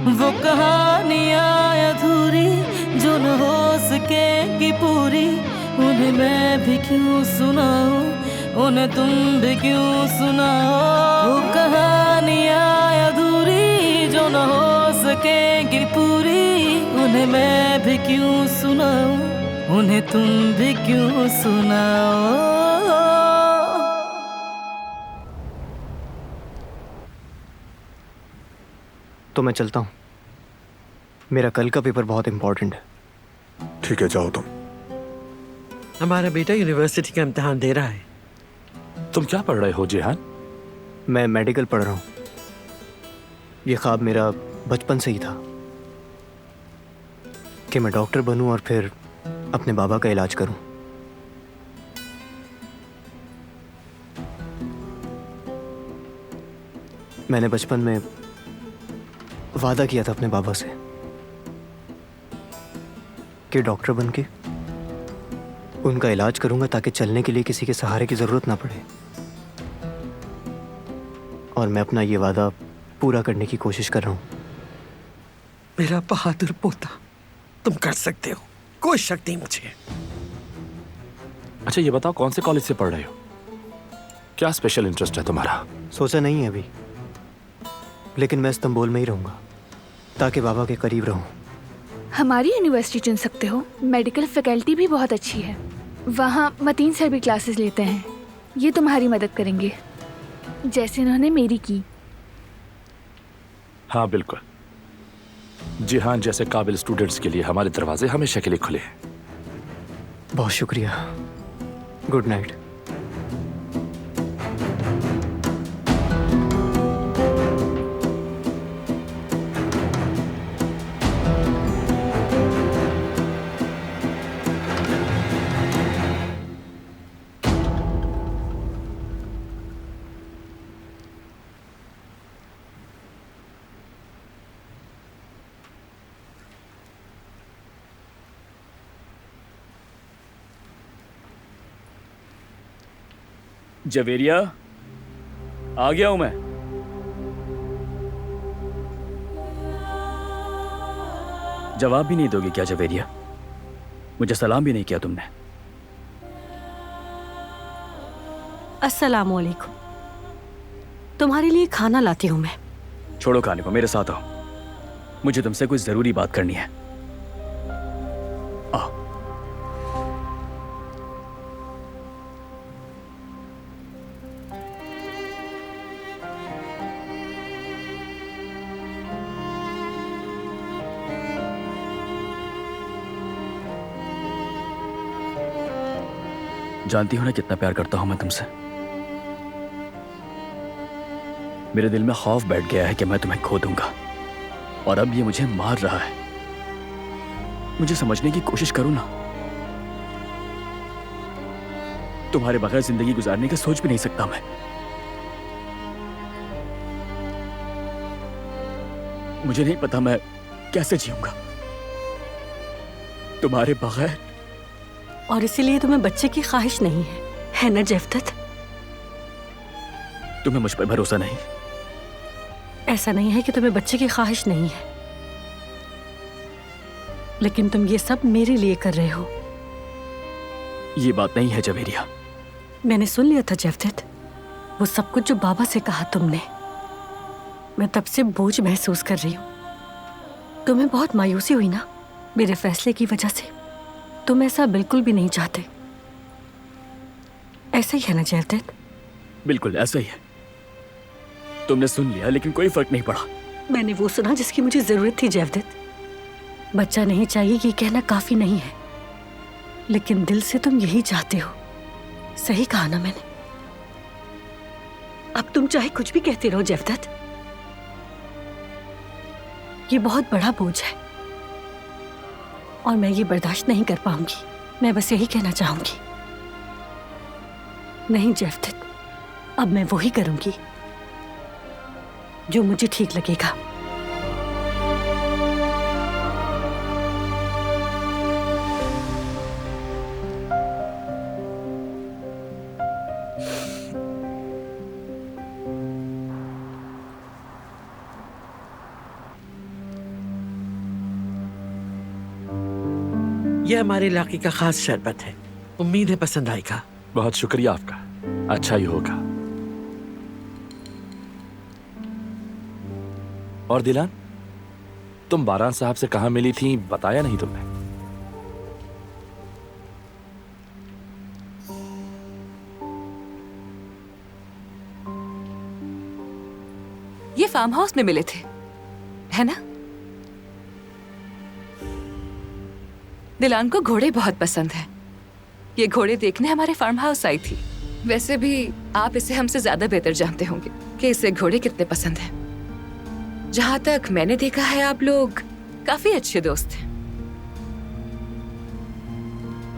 वो कहानियाँ अधूरी जो न हो सकेगी पूरी, उन्हें मैं भी क्यों सुनाऊं, उन्हें तुम भी क्यों सुनाओ। वो कहानियाँ अधूरी जो न हो सकेगी पूरी, उन्हें मैं भी क्यों सुनाऊं, उन्हें तुम भी क्यों सुनाओ। तो मैं चलता हूँ, मेरा कल का पेपर बहुत इंपॉर्टेंट है। ठीक है, जाओ तुम। हमारा बेटा यूनिवर्सिटी का इम्तिहान दे रहा है। तुम क्या पढ़ रहे हो जिहान? मैं मेडिकल पढ़ रहा हूँ। ये ख्वाब मेरा बचपन से ही था कि मैं डॉक्टर बनूं और फिर अपने बाबा का इलाज करूं। मैंने बचपन में वादा किया था अपने बाबा से कि डॉक्टर बन के उनका इलाज करूंगा ताकि चलने के लिए किसी के सहारे की जरूरत ना पड़े। और मैं अपना ये वादा पूरा करने की कोशिश कर रहा हूं। मेरा बहादुर पोता, तुम कर सकते हो, कोई शक नहीं मुझे। अच्छा ये बताओ, कौन से कॉलेज से पढ़ रहे हो? क्या स्पेशल इंटरेस्ट है तुम्हारा? सोचा नहीं है अभी, लेकिन मैं इस्तांबुल में ही रहूंगा ताकि बाबा के करीब रहूं। हमारी यूनिवर्सिटी चुन सकते हो, मेडिकल फैकल्टी भी बहुत अच्छी है। वहाँ मतीन सर भी क्लासेस लेते हैं, ये तुम्हारी मदद करेंगे जैसे उन्होंने मेरी की। हाँ बिल्कुल, जिहान जैसे काबिल स्टूडेंट्स के लिए हमारे दरवाजे हमेशा के लिए खुले हैं। बहुत शुक्रिया, गुड नाइट। जवेरिया, आ गया हूं मैं। जवाब भी नहीं दोगे क्या जवेरिया? मुझे सलाम भी नहीं किया तुमने। अस्सलाम वालेकुम। तुम्हारे लिए खाना लाती हूं मैं। छोड़ो खाने को, मेरे साथ आओ, मुझे तुमसे कुछ जरूरी बात करनी है। आओ। जानती हो ना कितना प्यार करता हूं मैं तुमसे। मेरे दिल में खौफ बैठ गया है कि मैं तुम्हें खो दूंगा, और अब ये मुझे मार रहा है। मुझे समझने की कोशिश करो ना। तुम्हारे बगैर जिंदगी गुजारने का सोच भी नहीं सकता मैं। मुझे नहीं पता मैं कैसे जीऊंगा तुम्हारे बगैर। और इसीलिए तुम्हें बच्चे की ख्वाहिश नहीं है ना जेफ्तत? तुम्हें मुझ पर भरोसा नहीं? ऐसा नहीं है कि तुम्हें बच्चे की ख्वाहिश नहीं है, लेकिन तुम ये सब मेरे लिए कर रहे हो। ये बात नहीं है जवेरिया। मैंने सुन लिया था जेफ्तत, वो सब कुछ जो बाबा से कहा तुमने। मैं तब से बोझ महसूस कर रही हूं। तुम्हें बहुत मायूसी हुई ना मेरे फैसले की वजह से? तुम ऐसा बिल्कुल भी नहीं चाहते, ऐसा ही है ना जेफ्तत? बिल्कुल ऐसा ही है। तुमने सुन लिया, लेकिन कोई फर्क नहीं पड़ा। मैंने वो सुना जिसकी मुझे जरूरत थी जेफ्तत। बच्चा नहीं चाहिए ये कहना काफी नहीं है, लेकिन दिल से तुम यही चाहते हो। सही कहा ना मैंने? अब तुम चाहे कुछ भी कहते रहो जेफ्तत, ये बहुत बड़ा बोझ है और मैं ये बर्दाश्त नहीं कर पाऊंगी। मैं बस यही कहना चाहूंगी, नहीं जेफ्तत, अब मैं वही करूंगी जो मुझे ठीक लगेगा। ये हमारे इलाके का खास शरबत है, उम्मीद है पसंद आएगा। बहुत शुक्रिया आपका, अच्छा ही होगा। और दिलान, तुम बारान साहब से कहाँ मिली थी, बताया नहीं तुमने? ये फार्म हाउस में मिले थे, है ना? दिलान को घोड़े बहुत पसंद है। ये घोड़े देखने हमारे फार्म हाउस आई थी। वैसे भी आप इसे हमसे ज्यादा बेहतर जानते होंगे कि इसे घोड़े कितने पसंद हैं। जहां तक मैंने देखा है, आप लोग काफी अच्छे दोस्त हैं।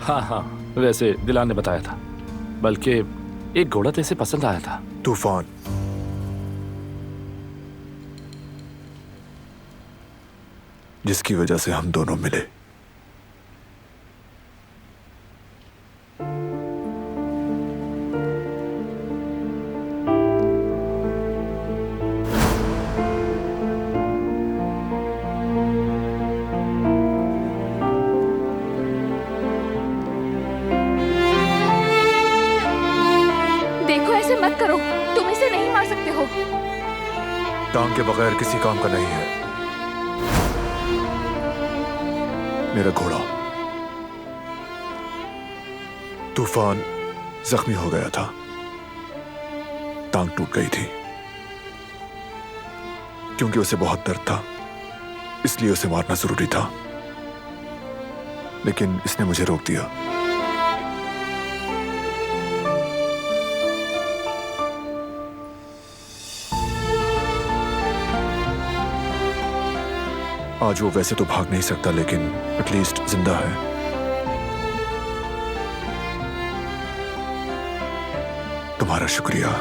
हाँ हाँ, वैसे दिलान ने बताया था, बल्कि एक घोड़ा तो इसे पसंद आया था। तूफान, जिसकी वजह से हम दोनों मिले। देखो, ऐसे मत करो, तुम इसे नहीं मार सकते हो। टांग के बगैर किसी काम का नहीं है। मेरा घोड़ा तूफान जख्मी हो गया था, टांग टूट गई थी। क्योंकि उसे बहुत दर्द था, इसलिए उसे मारना जरूरी था, लेकिन इसने मुझे रोक दिया। आज वो वैसे तो भाग नहीं सकता, लेकिन एटलीस्ट जिंदा है। तुम्हारा शुक्रिया।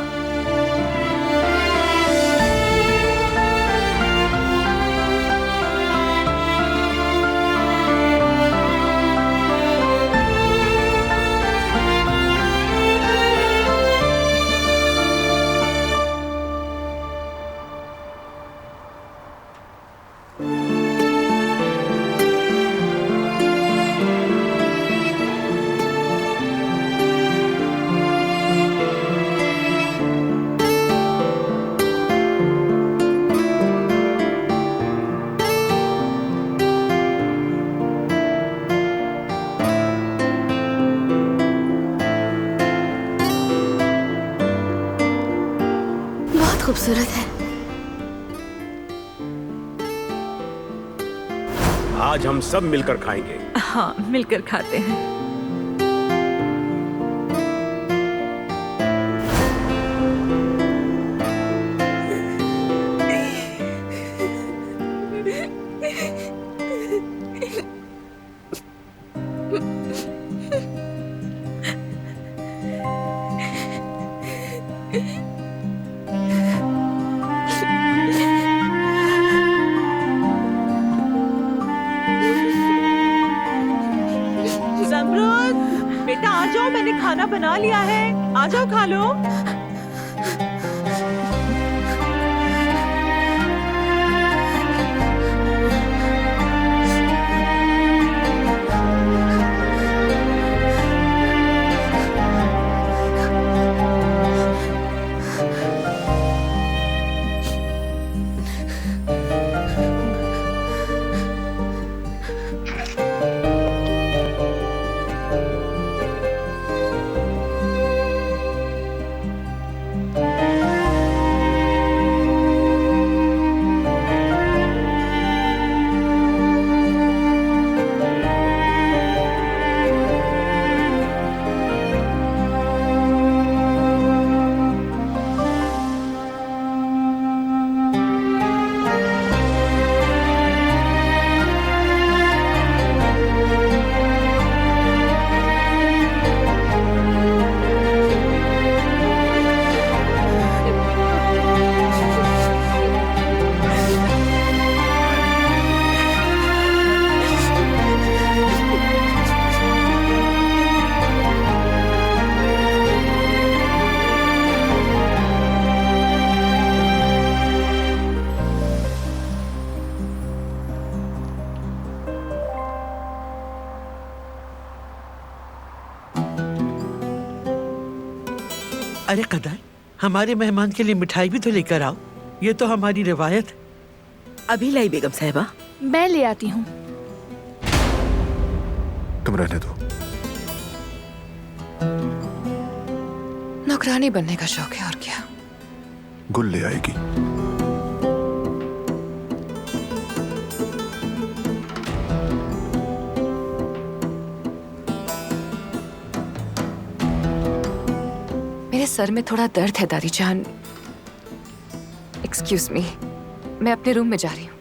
खूबसूरत है। आज हम सब मिलकर खाएंगे। हाँ, मिलकर खाते हैं। बेटा आ जाओ, मैंने खाना बना लिया है, आ जाओ खा लो। अरे कदर, हमारे मेहमान के लिए मिठाई भी तो लेकर आओ, ये तो हमारी रिवायत है। अभी लाई बेगम साहिबा। मैं ले आती हूँ। तुम रहने दो। नौकरानी बनने का शौक है और क्या। गुल ले आएगी। मेरे सर में थोड़ा दर्द है दादी जान। एक्सक्यूज मी, मैं अपने रूम में जा रही हूँ।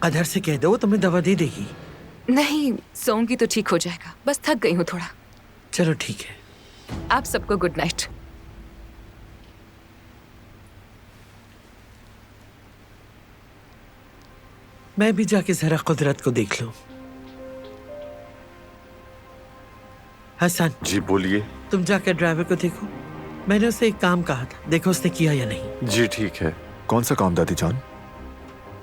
कदर से कह दो, तुम्हें दवा दे देगी। नहीं, सोऊंगी तो ठीक हो जाएगा, बस थक गई हूँ थोड़ा। चलो ठीक है। आप सबको गुड नाइट। मैं भी जाके जरा कुदरत को देख लूं। हसन जी बोलिए। तुम जाकर ड्राइवर को देखो। मैंने उसे एक काम कहा था, देखो उसने किया या नहीं। जी ठीक है। कौन सा काम दादी जान?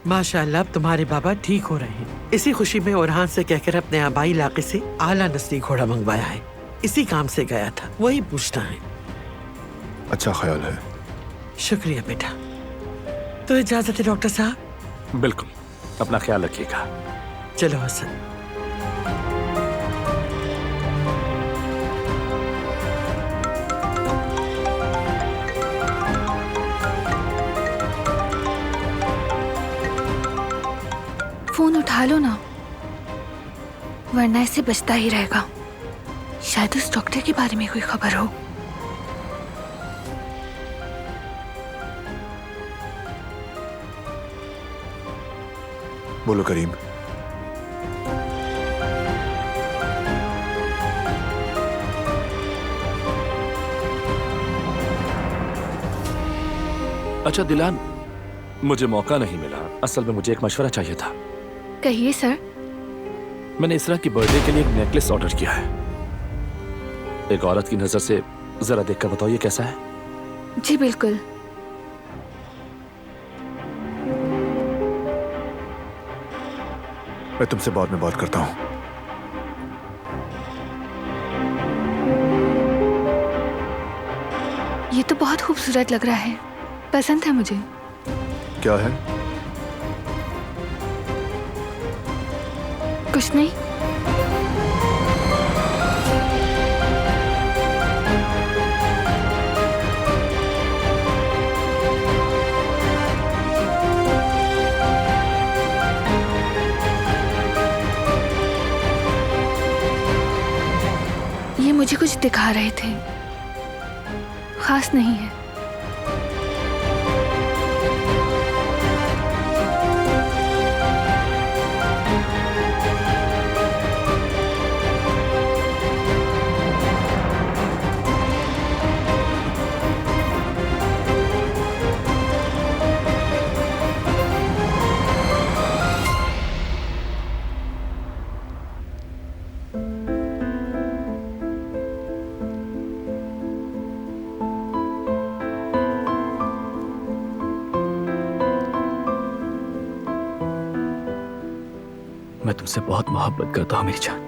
माशाअल्लाह अब तुम्हारे बाबा ठीक हो रहे हैं। इसी खुशी में ओरहान से कहकर अपने आबाई इलाके से आला नस्ली घोड़ा मंगवाया है। इसी काम से गया था, वही पूछना है। अच्छा ख्याल है। शुक्रिया बेटा। तो इजाजत है डॉक्टर साहब। बिल्कुल, अपना ख्याल रखिएगा। चलो हसन। फोन उठा लो ना, वरना इसे बचता ही रहेगा। शायद उस डॉक्टर के बारे में कोई खबर हो। बोलो करीम। अच्छा दिलान, मुझे मौका नहीं मिला। असल में मुझे एक मशवरा चाहिए था। कहिए सर। मैंने इसरा की बर्थडे के लिए एक नेकलेस ऑर्डर किया है। एक औरत की नजर से जरा देखकर बताओ ये कैसा है? जी बिल्कुल। मैं तुमसे बाद में बात करता हूँ। ये तो बहुत खूबसूरत लग रहा है, पसंद है मुझे। क्या है? कुछ नहीं। ये मुझे कुछ दिखा रहे थे, खास नहीं है। मैं तुमसे बहुत मोहब्बत करता हूं मेरी जान।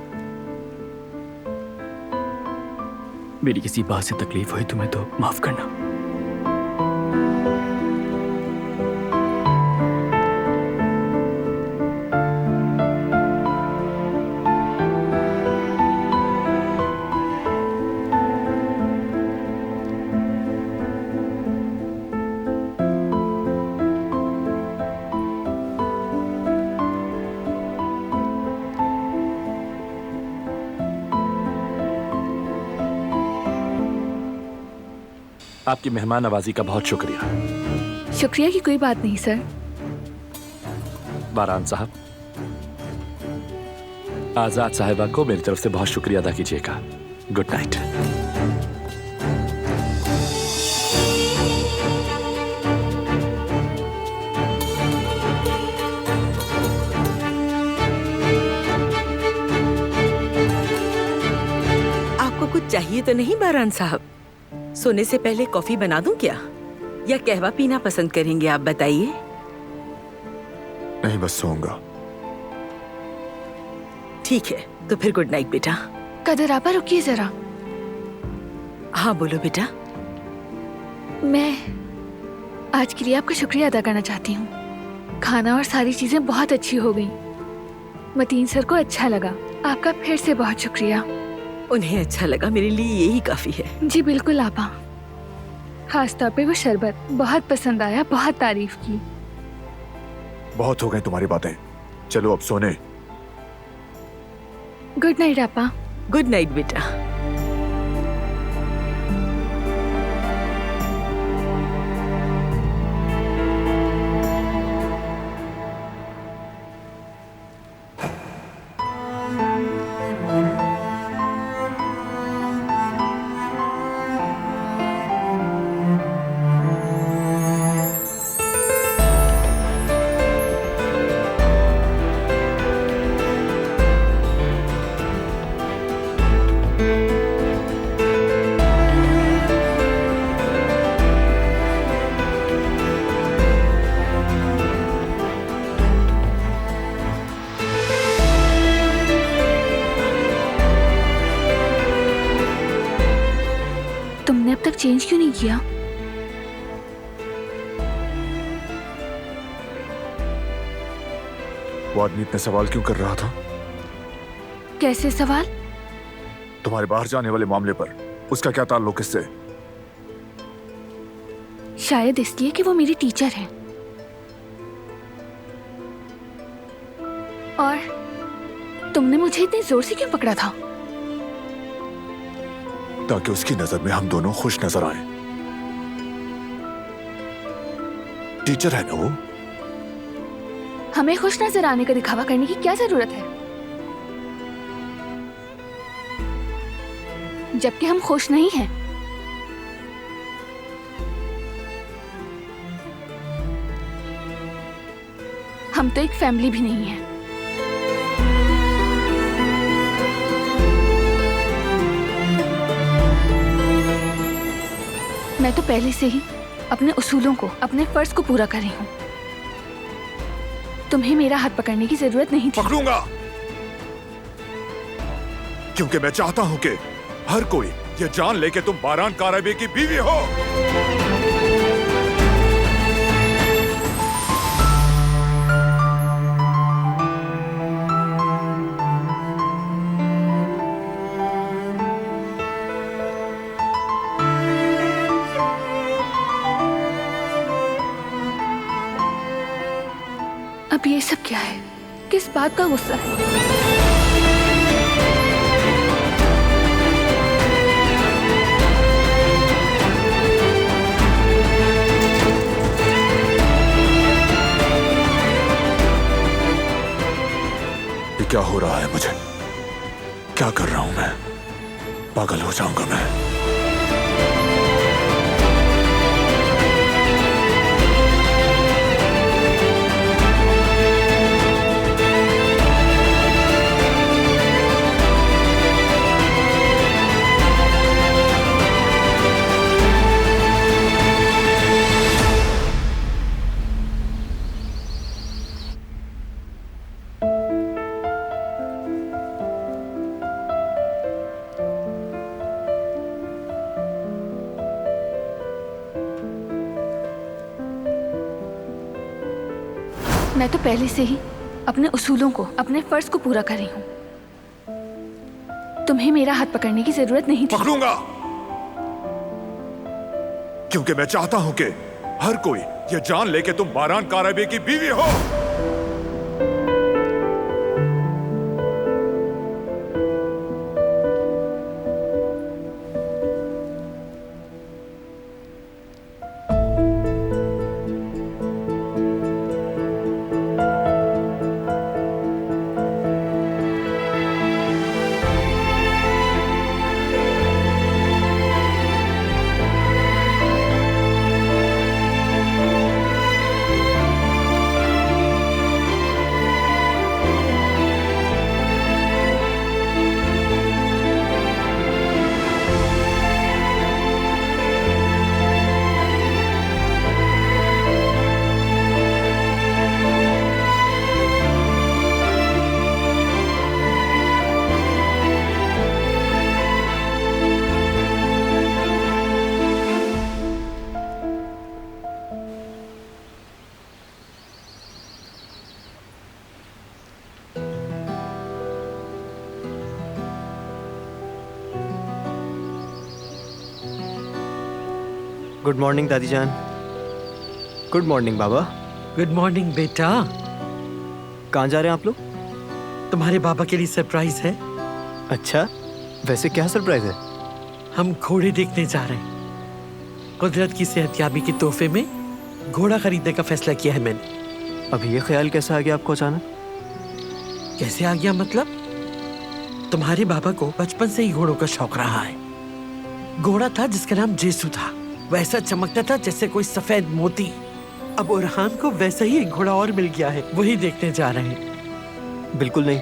मेरी किसी बात से तकलीफ हुई तुम्हें तो माफ करना। आपकी मेहमान नवाजी का बहुत शुक्रिया। शुक्रिया की कोई बात नहीं सर। बारान साहब, आजाद साहिबा को मेरी तरफ से बहुत शुक्रिया अदा कीजिएगा। Good night. आपको कुछ चाहिए तो नहीं बारान साहब? सोने से पहले कॉफी बना दूं क्या, या कहवा पीना पसंद करेंगे आप बताइए? नहीं, बस सोऊंगा। ठीक है, तो फिर गुड नाइट बेटा। कदर आपा रुकिए जरा। हाँ बोलो बेटा। मैं आज के लिए आपका शुक्रिया अदा करना चाहती हूँ। खाना और सारी चीजें बहुत अच्छी हो गई। मतीन सर को अच्छा लगा। आपका फिर से बहुत शुक्रिया। उन्हें अच्छा लगा, मेरे लिए यही काफी है। जी बिल्कुल आपा। खास तौर पे वो शरबत बहुत पसंद आया, बहुत तारीफ की। बहुत हो गई तुम्हारी बातें, चलो अब सोने। गुड नाइट आपा। गुड नाइट बेटा। तुमने अब तक चेंज क्यों नहीं किया? वो आदमी इतने सवाल क्यों कर रहा था? कैसे सवाल? तुम्हारे बाहर जाने वाले मामले पर उसका क्या ताल्लुक इससे? शायद इसलिए कि वो मेरी टीचर है। और तुमने मुझे इतनी जोर से क्यों पकड़ा था? ताकि उसकी नजर में हम दोनों खुश नजर आए। टीचर है ना वो। हमें खुश नजर आने का दिखावा करने की क्या जरूरत है, जबकि हम खुश नहीं हैं। हम तो एक फैमिली भी नहीं है। मैं तो पहले से ही अपने उसूलों को, अपने फर्ज को पूरा कर रही हूँ। तुम्हें मेरा हाथ पकड़ने की जरूरत नहीं थी। पकड़ूंगा, क्योंकि मैं चाहता हूं कि हर कोई ये जान ले कि तुम बारान कारबे की बीवी हो। अब ये सब क्या है? किस बात का गुस्सा है? ये क्या हो रहा है मुझे? क्या कर रहा हूं मैं? पागल हो जाऊंगा मैं। मैं तो पहले से ही अपने उसूलों को, अपने फर्ज को पूरा कर रही हूँ। तुम्हें मेरा हाथ पकड़ने की जरूरत नहीं थी। पकड़ूंगा, क्योंकि मैं चाहता हूं कि हर कोई ये जान ले कि तुम बारान कारबे की बीवी हो। गुड मॉर्निंग दादी जान। गुड मॉर्निंग बाबा। गुड मॉर्निंग बेटा। कहाँ जा रहे हैं आप लोग? तुम्हारे बाबा के लिए सरप्राइज है। अच्छा, वैसे क्या सरप्राइज है? हम घोड़े देखने जा रहे हैं। कुदरत की सेहतयाबी के तोहफे में घोड़ा खरीदने का फैसला किया है मैंने। अभी ये ख्याल कैसे आ गया आपको अचानक? कैसे आ गया मतलब? तुम्हारे बाबा को बचपन से ही घोड़ों का शौक रहा है। घोड़ा था जिसका नाम जेसू था, वैसा चमकता था जैसे कोई सफेद मोती। अब ओरहान को वैसा ही एक घोड़ा और मिल गया है, वही देखने जा रहे हैं। बिल्कुल नहीं,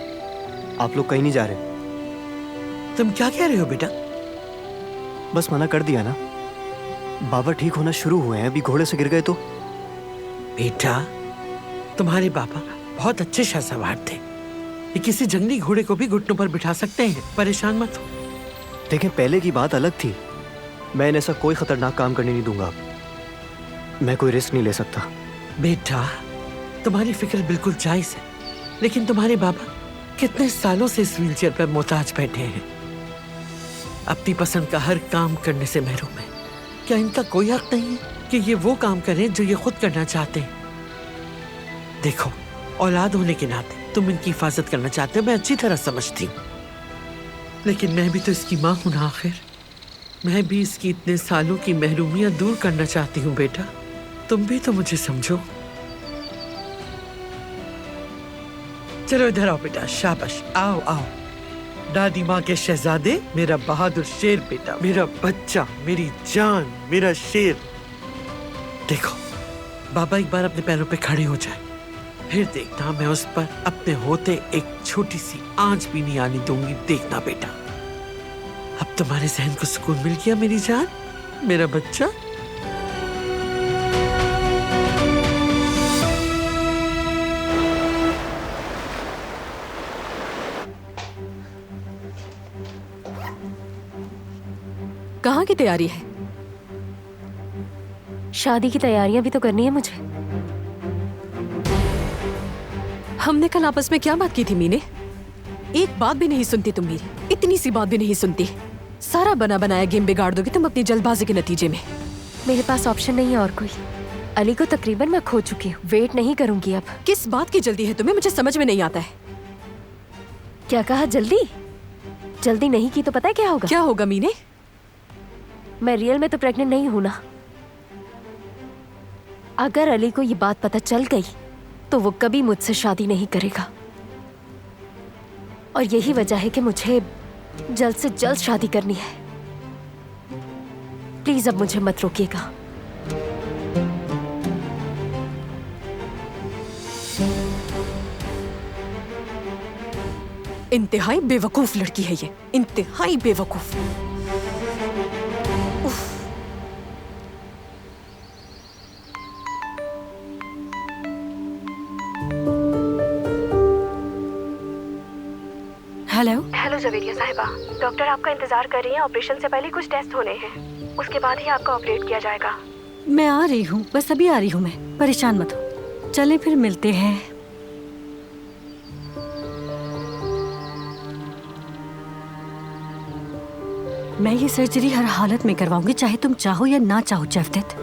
आप लोग कहीं नहीं जा रहे। तुम क्या कह रहे हो बेटा? बस मना कर दिया ना। बाबा ठीक होना शुरू हुए हैं, अभी घोड़े से गिर गए तो। बेटा, तुम्हारे बाबा बहुत अच्छे शाहसवार थे। ये किसी जंगली घोड़े को भी घुटनों पर बिठा सकते हैं, परेशान मत हो। देखें, पहले की बात अलग थी। मैं ऐसा कोई खतरनाक काम करने नहीं दूंगा। मैं कोई रिस्क नहीं ले सकता। बेटा, तुम्हारी फिक्र बिल्कुल जायज है, लेकिन तुम्हारे बाबा कितने सालों से इस व्हीलचेयर पर मोहताज बैठे हैं, अपनी पसंद का हर काम करने से महरूम है। क्या इनका कोई हक नहीं है कि ये वो काम करें जो ये खुद करना चाहते हैं? देखो, औलाद होने के नाते तुम इनकी हिफाजत करना चाहते हो, मैं अच्छी तरह समझती हूँ, लेकिन मैं भी तो इसकी माँ हूं ना आखिर। मैं भी इसकी इतने सालों की महरूमियां दूर करना चाहती हूँ। बेटा, तुम भी तो मुझे समझो। चलो इधर आओ बेटा, शाबाश, आओ आओ। दादी माँ के शहजादे, मेरा बहादुर शेर बेटा, मेरा बच्चा, मेरी जान, मेरा शेर। देखो, बाबा एक बार अपने पैरों पे खड़े हो जाए, फिर देखना मैं उस पर अपने होते एक छोटी सी आंच भी नहीं आने दूंगी। देखना बेटा। अब तुम्हारे जहन को सुकून मिल गया मेरी जान, मेरा बच्चा? कहाँ की तैयारी है? शादी की तैयारियां भी तो करनी है मुझे। हमने कल आपस में क्या बात की थी मीने? एक बात भी नहीं सुनती तुम मेरी, इतनी सी बात भी नहीं सुनती। सारा बना बनाया गेम बिगाड़ दोगी तुम अपनी जल्दबाजी के नतीजे में। मेरे पास ऑप्शन नहीं है और कोई। अली को तकरीबन मैं खो चुकी हूँ, वेट नहीं करूंगी अब। किस बात की जल्दी है तुम्हें? मुझे समझ में नहीं आता है। क्या कहा? जल्दी? जल्दी नहीं की तो पता है क्या होगा? क्या होगा मीने? मैं रियल में तो प्रेग्नेंट नहीं हूं ना। अगर अली को ये बात पता चल गई तो वो कभी मुझसे शादी नहीं करेगा, और यही वजह है कि मुझे जल्द से जल्द शादी करनी है। प्लीज अब मुझे मत रोकिएगा। इंतहाई बेवकूफ लड़की है ये, इंतहाई बेवकूफ। हेलो जवेरिया साहिबा, डॉक्टर आपका इंतजार कर रही हैं। ऑपरेशन से पहले कुछ टेस्ट होने हैं, उसके बाद ही आपका ऑपरेट किया जाएगा। मैं आ रही हूँ, बस अभी आ रही हूँ मैं, परेशान मत हो। चलें फिर मिलते हैं। मैं ये सर्जरी हर हालत में करवाऊंगी, चाहे तुम चाहो या ना चाहो जैफ्तेत।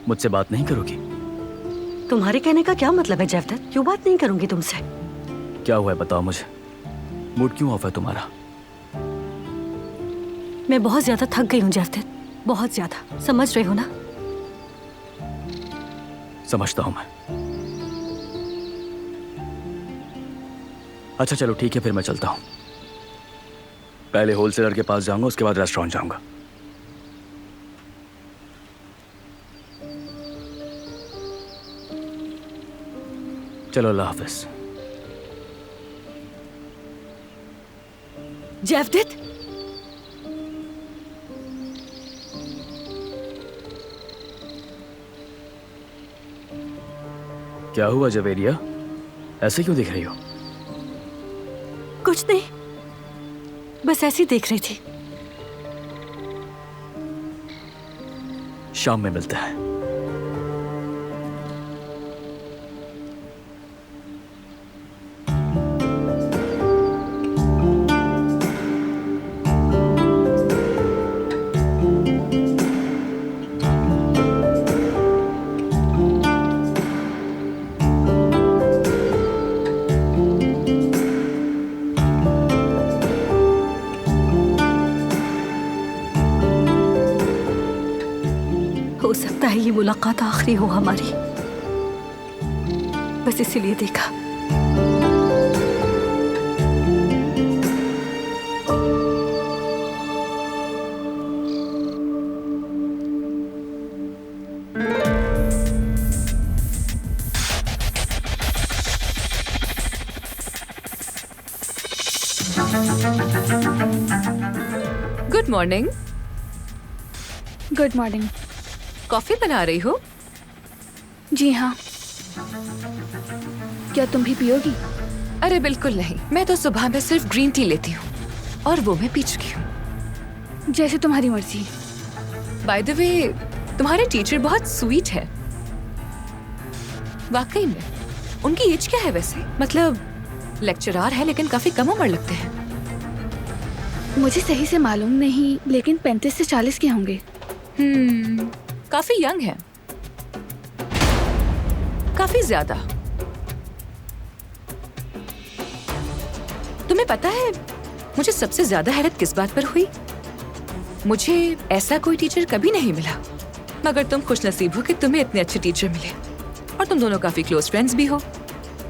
मुझसे बात नहीं करोगी? तुम्हारे कहने का क्या मतलब है जैफ्तेत? क्यों बात नहीं करूंगी तुमसे? क्या हुआ है बताओ मुझे। मूड क्यों ऑफ है तुम्हारा? मैं बहुत ज्यादा थक गई हूँ जैफ्तेत, बहुत ज्यादा। समझ रहे हो ना? समझता हूं मैं। अच्छा चलो ठीक है, फिर मैं चलता हूं। पहले होलसेलर के पास जाऊंगा, उसके बाद रेस्टोरेंट जाऊंगा। चलो अल्लाह हाफिज। जेवदेत, क्या हुआ जवेरिया? ऐसे क्यों दिख रही हो? कुछ नहीं, बस ऐसे ही देख रही थी। शाम में मिलते हैं। हो सकता है ये मुलाकात आखिरी हो हमारी, बस इसीलिए देखा। Good morning. Good morning. Coffee बना रही हो? जी हाँ, क्या तुम भी पियोगी? अरे बिल्कुल नहीं, मैं तो सुबह में सिर्फ ग्रीन टी लेती हूँ और वो मैं पी चुकी हूँ। जैसे तुम्हारी मर्जी। बाय द वे, तुम्हारे टीचर बहुत स्वीट है। वाकई में। उनकी एज क्या है वैसे? मतलब लेक्चरर है लेकिन काफी कम उम्र लगते हैं। मुझे सही से मालूम नहीं, लेकिन 35 से 40 के होंगे। काफी यंग है, काफी ज्यादा। तुम्हें पता है मुझे सबसे ज्यादा हैरत किस बात पर हुई? मुझे ऐसा कोई टीचर कभी नहीं मिला, मगर तुम खुशनसीब हो कि तुम्हें इतने अच्छे टीचर मिले और तुम दोनों काफी क्लोज फ्रेंड्स भी हो।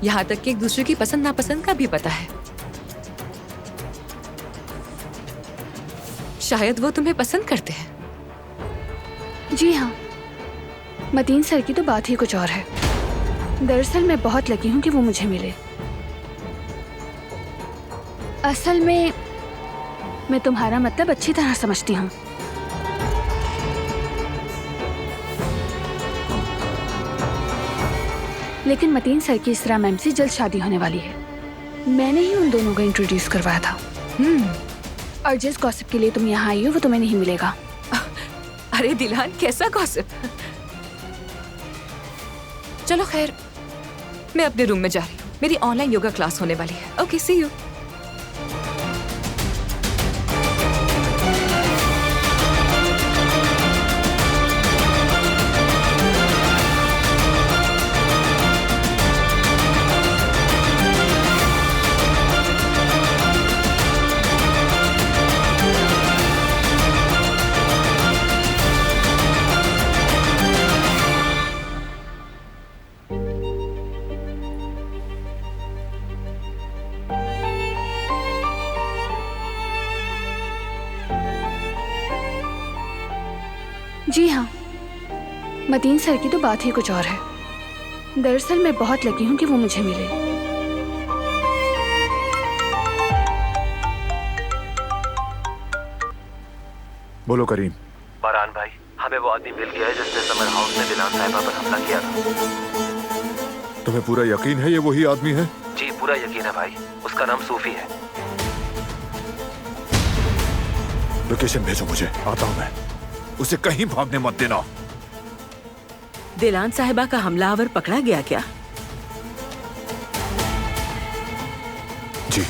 यहाँ तक कि एक दूसरे की पसंद नापसंद का भी पता है। शायद वो तुम्हें पसंद करते हैं। जी हाँ, मतीन सर की तो बात ही कुछ और है। दरअसल मैं बहुत लकी हूँ कि वो मुझे मिले। असल में मैं तुम्हारा मतलब अच्छी तरह समझती हूँ। लेकिन मतीन सर की इसरा मैम से जल्द शादी होने वाली है। मैंने ही उन दोनों को इंट्रोड्यूस करवाया था। और जिस गॉसिप के लिए तुम यहाँ आई हो वो तुम्हें नहीं मिलेगा। अरे दिलान, कैसा गॉसिप? चलो खैर, मैं अपने रूम में जा रही हूँ। मेरी ऑनलाइन योगा क्लास होने वाली है। Okay, C you. जी हाँ, मतीन सर की तो बात ही कुछ और है। दरअसल मैं बहुत लकी हूँ कि वो मुझे मिले। बोलो करीम। फरहान भाई, हमें वो आदमी मिल गया है जिसने समर हाउस में दिलान साहिबा पर हमला किया था। तुम्हें पूरा यकीन है ये वही आदमी है? जी पूरा यकीन है भाई, उसका नाम सूफी है। लोकेशन भेजो मुझे, आता हूँ मैं। उसे कहीं भागने मत देना। दिलान साहिबा का हमलावर पकड़ा गया क्या? जी।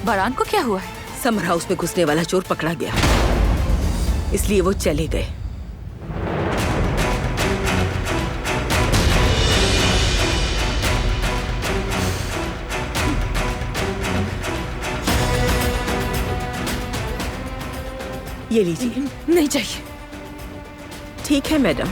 बारान को क्या हुआ है? समर हाउस में घुसने वाला चोर पकड़ा गया, इसलिए वो चले गए। ये लीजिए। नहीं चाहिए। ठीक है मैडम।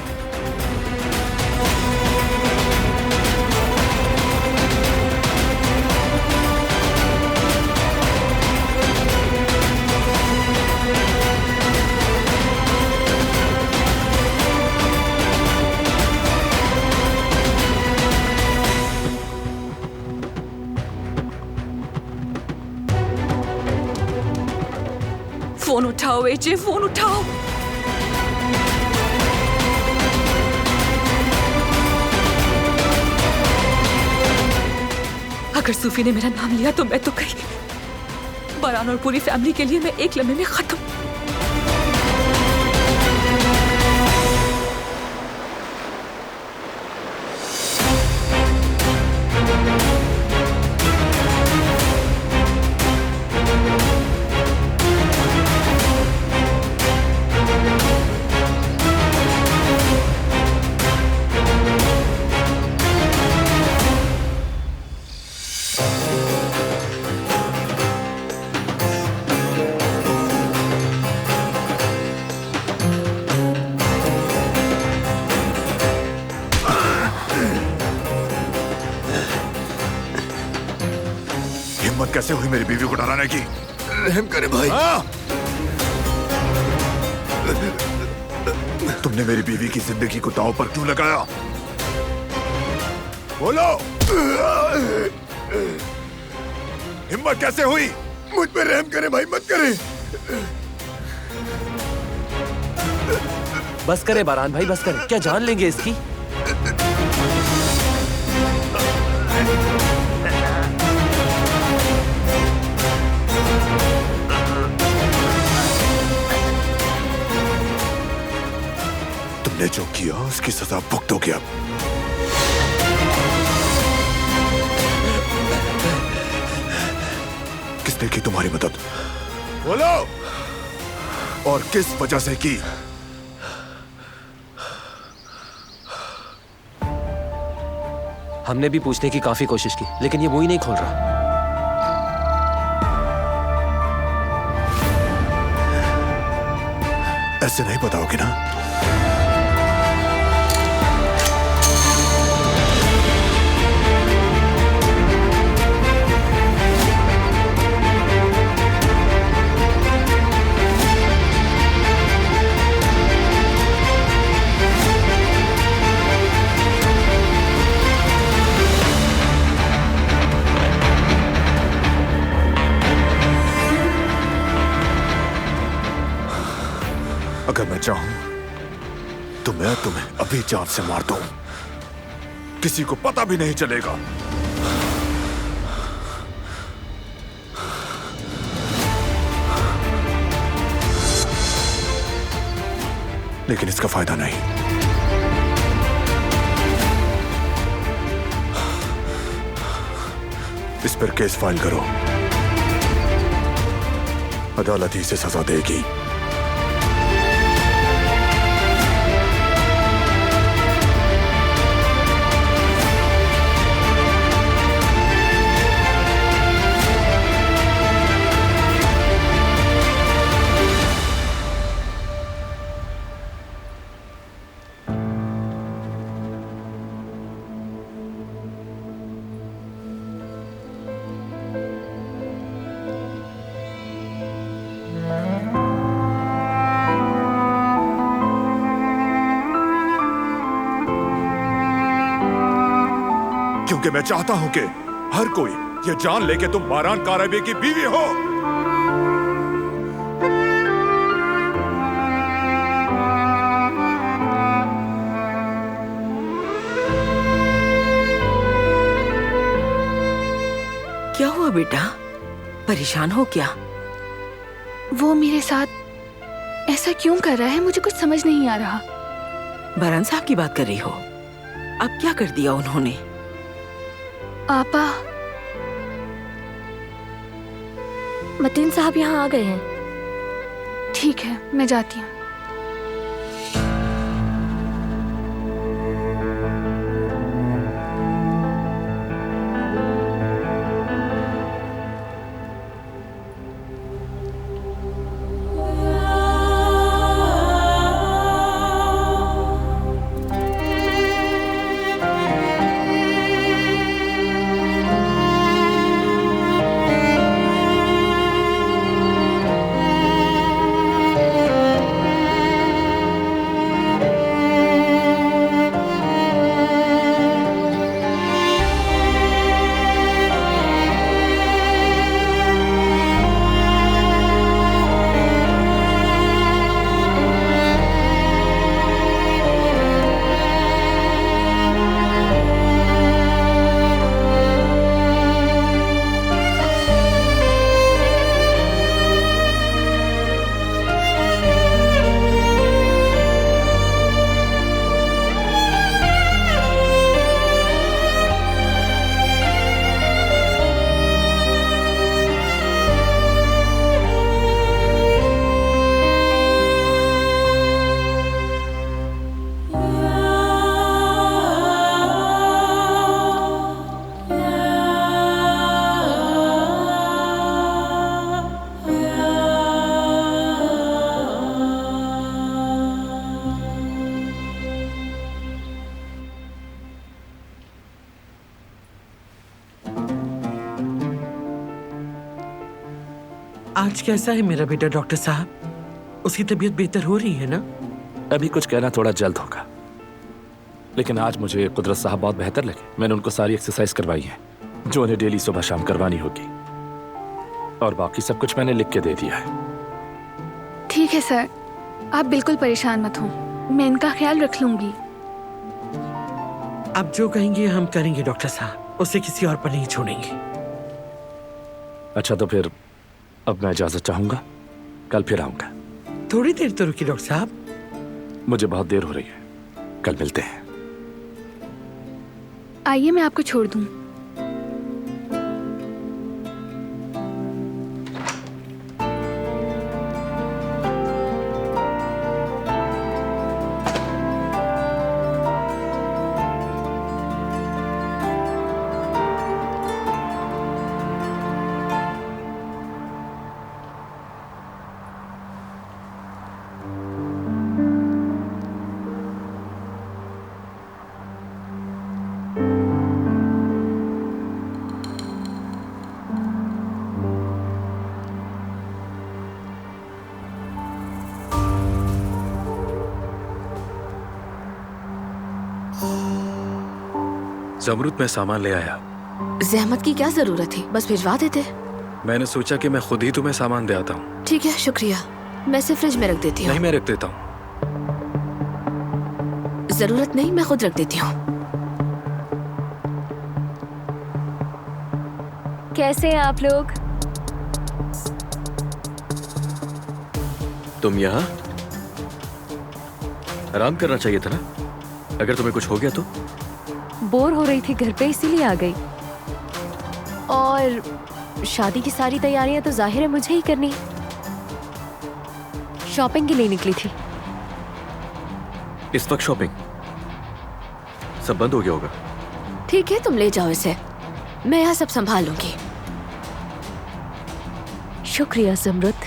फोन उठाओ एजे, फोन उठाओ। अगर सूफी ने मेरा नाम लिया तो मैं तो गई। बरान और पूरी फैमिली के लिए मैं एक लम्हे में खत्म। कैसे हुई मेरी बीवी को डराने की? रहम करे भाई। तुमने मेरी बीवी की जिंदगी को दांव पर क्यों लगाया? बोलो। हिम्मत कैसे हुई? मुझ पे रहम करे भाई, मत करे। बस करे बारान भाई, बस करे। क्या जान लेंगे इसकी? तुमने जो किया उसकी सजा भुगतोगे अब। किसने की तुम्हारी मदद? बोलो। और किस वजह से की? हमने भी पूछने की काफी कोशिश की, लेकिन ये मुंह ही नहीं खोल रहा। ऐसे नहीं बताओगे ना? अगर मैं चाहूं तो मैं तुम्हें अभी जान से मार दूं, किसी को पता भी नहीं चलेगा। लेकिन इसका फायदा नहीं। इस पर केस फाइल करो, अदालत ही इसे सजा देगी। क्योंकि मैं चाहता हूं कि हर कोई ये जान ले कि तुम बारान कारबी की बीवी हो। क्या हुआ बेटा? परेशान हो क्या? वो मेरे साथ ऐसा क्यों कर रहा है, मुझे कुछ समझ नहीं आ रहा। बरान साहब की बात कर रही हो? अब क्या कर दिया उन्होंने? आपा, मतीन साहब यहाँ आ गए हैं। ठीक है, मैं जाती हूँ। आज कैसा है मेरा बेटा डॉक्टर साहब? उसकी तबीयत बेहतर हो रही है ना? अभी कुछ कहना थोड़ा जल्द होगा, लेकिन आज मुझे कुदरत साहब बहुत बेहतर लगे। मैंने उनको सारी एक्सरसाइज करवाई है जो उन्हें डेली सुबह शाम करवानी होगी, और बाकी सब कुछ मैंने लिख के दे दिया है। ठीक है सर, आप बिल्कुल परेशान मत हो, मैं इनका ख्याल रख लूंगी। आप जो कहेंगे हम करेंगे डॉक्टर साहब, उसे किसी और पर नहीं छोड़ेंगे। अच्छा, तो फिर अब मैं इजाजत चाहूंगा, कल फिर आऊंगा। थोड़ी देर तो रुकिए डॉक्टर साहब। मुझे बहुत देर हो रही है, कल मिलते हैं। आइए मैं आपको छोड़ दूं। ज़मरुद, मैं सामान ले आया। जहमत की क्या जरूरत थी, बस भिजवा देते। मैंने सोचा कि मैं खुद ही तुम्हें सामान दे आता हूँ। ठीक है, शुक्रिया। मैं इसे फ्रिज में रख देती हूँ। नहीं, मैं रख देता हूँ। जरूरत नहीं, मैं खुद रख देती हूँ। कैसे हैं आप लोग? तुम यहाँ आराम करना चाहिए था ना? अगर तुम्हें कुछ हो गया तो? बोर हो रही थी घर पे, इसीलिए आ गई। और शादी की सारी तैयारियां तो जाहिर है मुझे ही करनी। शॉपिंग के लिए निकली थी। इस वक्त शॉपिंग? सब बंद हो गया होगा। ठीक है, तुम ले जाओ इसे, मैं यहाँ सब संभाल लूंगी। शुक्रिया ज़मरुद।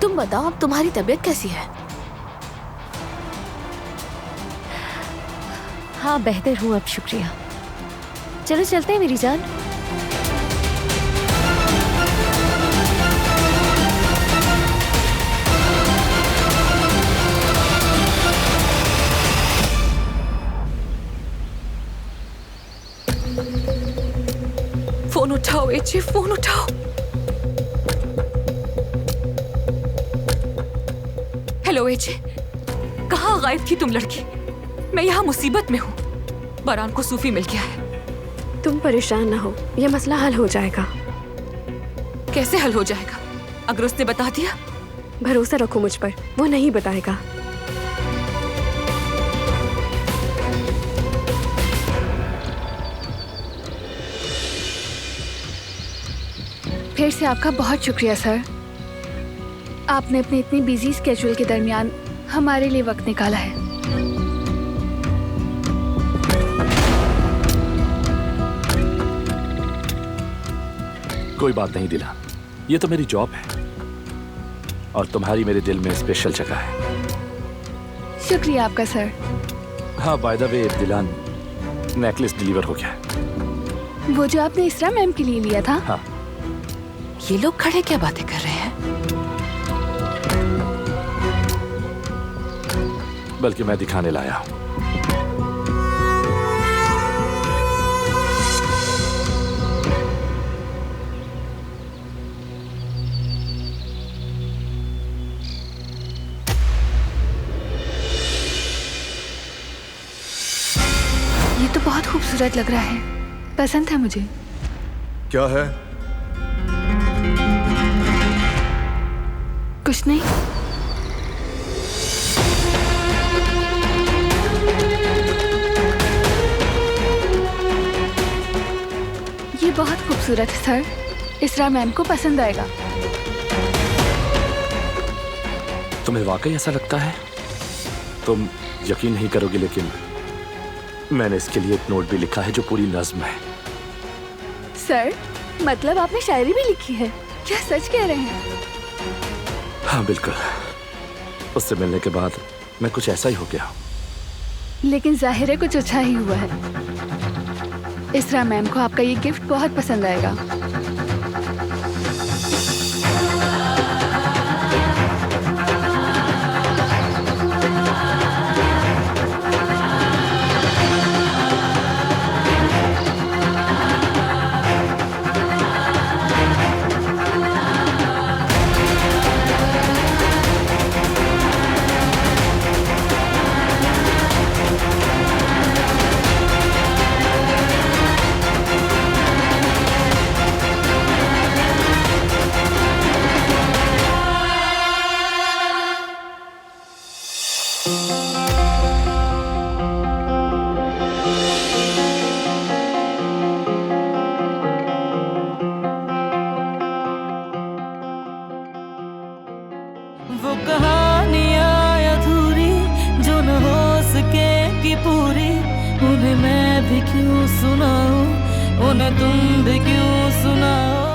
तुम बताओ, अब तुम्हारी तबीयत कैसी है? हाँ, बेहतर हूँ अब, शुक्रिया। चलो चलते हैं मेरी जान। फोन उठाओ एचे, फोन उठाओ। हेलो एचे, कहाँ गायब थी तुम लड़की? मैं यहाँ मुसीबत में हूँ। बरान को सूफी मिल गया है। तुम परेशान ना हो, यह मसला हल हो जाएगा। कैसे हल हो जाएगा? अगर उसने बता दिया? भरोसा रखो मुझ पर, वो नहीं बताएगा। फिर से आपका बहुत शुक्रिया सर। आपने अपने इतनी बिजी स्केड्यूल के दरमियान हमारे लिए वक्त निकाला है। कोई बात नहीं दिलान, ये तो मेरी जॉब है और तुम्हारी मेरे दिल में स्पेशल जगह है। शुक्रिया आपका सर। हाँ, by the way Dylan, necklace deliver हो गया है। वो जो आपने इसरा मैम के लिए लिया था? हाँ। ये लोग खड़े क्या बातें कर रहे हैं? बल्कि मैं दिखाने लाया हूं। ये तो बहुत खूबसूरत लग रहा है, पसंद है मुझे। क्या है? कुछ नहीं। ये बहुत खूबसूरत है सर, इसरा मैम को पसंद आएगा। तुम्हें वाकई ऐसा लगता है? तुम यकीन नहीं करोगे, लेकिन मैंने इसके लिए एक नोट भी लिखा है जो पूरी नज्म है। सर, मतलब आपने शायरी भी लिखी है? क्या सच कह रहे हैं? हाँ बिल्कुल, उससे मिलने के बाद मैं कुछ ऐसा ही हो गया। लेकिन जाहिर है कुछ अच्छा ही हुआ है। इसरा मैम को आपका ये गिफ्ट बहुत पसंद आएगा। भी क्यों सुनाओ, उन्हें तुम भी क्यों सुनाओ।